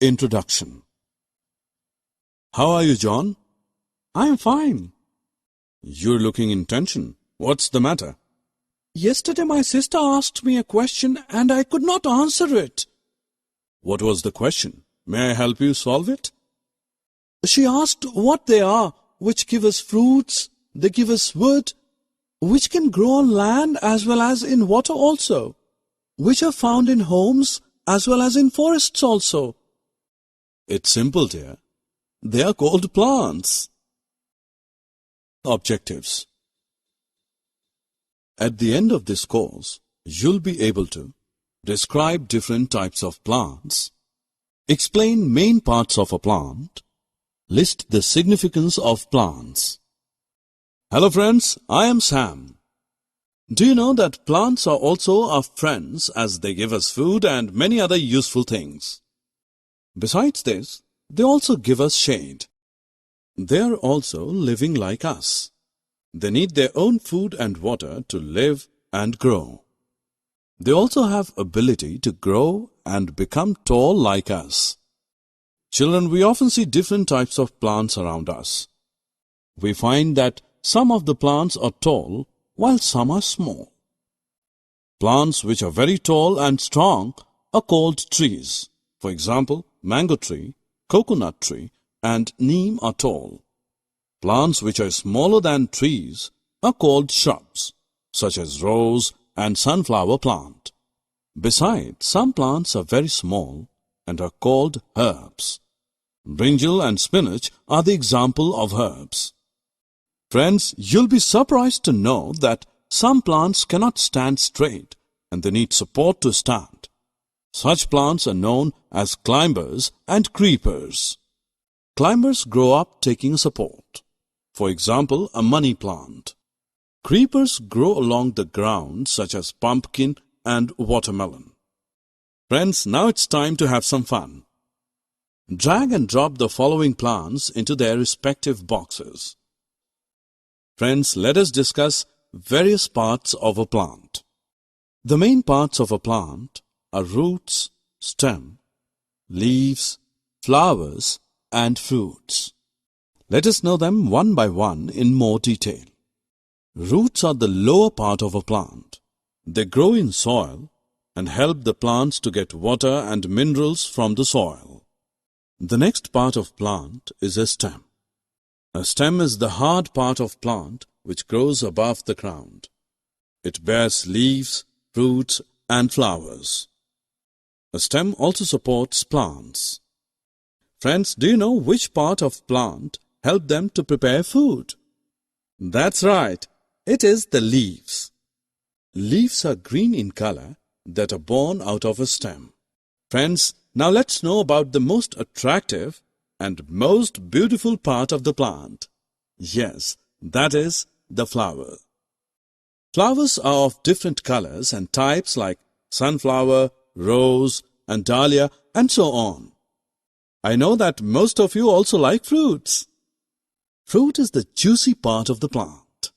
Introduction. How are you, John? I'm fine. You're looking in tension. What's the matter? Yesterday my sister asked me a question and I could not answer it. What was the question? May I help you solve it? She asked what they are, which give us fruits, they give us wood, which can grow on land as well as in water also, which are found in homes as well as in forests also. It's simple, dear. They are called plants. Objectives. At the end of this course, you'll be able to describe different types of plants, explain main parts of a plant, list the significance of plants. Hello friends, I am Sam. Do you know that plants are also our friends as they give us food and many other useful things? Besides this, they also give us shade. They are also living like us. They need their own food and water to live and grow. They also have ability to grow and become tall like us. Children, we often see different types of plants around us. We find that some of the plants are tall while some are small. Plants which are very tall and strong are called trees. For example, mango tree, coconut tree, and neem are tall. Plants which are smaller than trees are called shrubs, such as rose and sunflower plant. Besides, some plants are very small and are called herbs. Brinjal and spinach are the example of herbs. Friends, you'll be surprised to know that some plants cannot stand straight and they need support to stand. Such plants are known as climbers and creepers. Climbers grow up taking support. For example, a money plant. Creepers grow along the ground such as pumpkin and watermelon. Friends, now it's time to have some fun. Drag and drop the following plants into their respective boxes. Friends, let us discuss various parts of a plant. The main parts of a plant are roots, stem, leaves, flowers, and fruits. Let us know them one by one in more detail. Roots are the lower part of a plant. They grow in soil and help the plants to get water and minerals from the soil. The next part of plant is a stem. A stem is the hard part of plant which grows above the ground. It bears leaves, fruits, and flowers. A stem also supports plants. Friends, do you know which part of plant help them to prepare food? That's right, it is the leaves. Leaves are green in color that are born out of a stem. Friends, now let's know about the most attractive and most beautiful part of the plant. Yes, that is the flower. Flowers are of different colors and types like sunflower, rose, and dahlia, and so on. I know that most of you also like fruits. Fruit is the juicy part of the plant.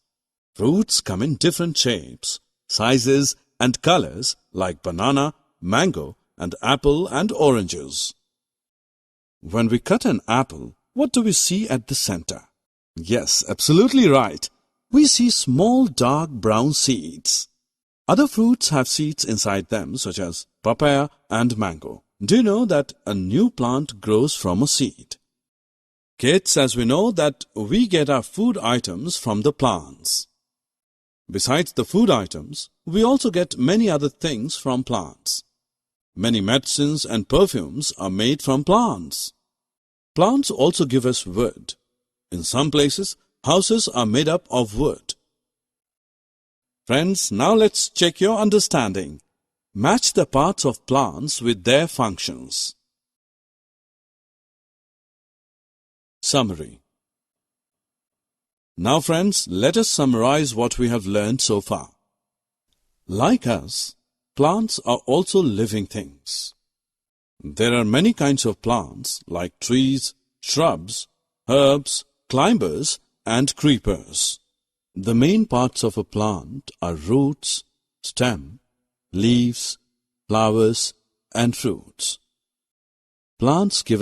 Fruits come in different shapes, sizes, and colors like banana, mango, and apple and oranges. When we cut an apple, what do we see at the center? Yes, absolutely right. We see small dark brown seeds. Other fruits have seeds inside them such as papaya and mango. Do you know that a new plant grows from a seed? Kids, as we know that we get our food items from the plants. Besides the food items, we also get many other things from plants. Many medicines and perfumes are made from plants. Plants also give us wood. In some places, houses are made up of wood. Friends, now let's check your understanding. Match the parts of plants with their functions. Summary. Now friends, let us summarize what we have learned so far. Like us, plants are also living things. There are many kinds of plants like trees, shrubs, herbs, climbers, and creepers. The main parts of a plant are roots, stem, leaves, flowers, and fruits. Plants give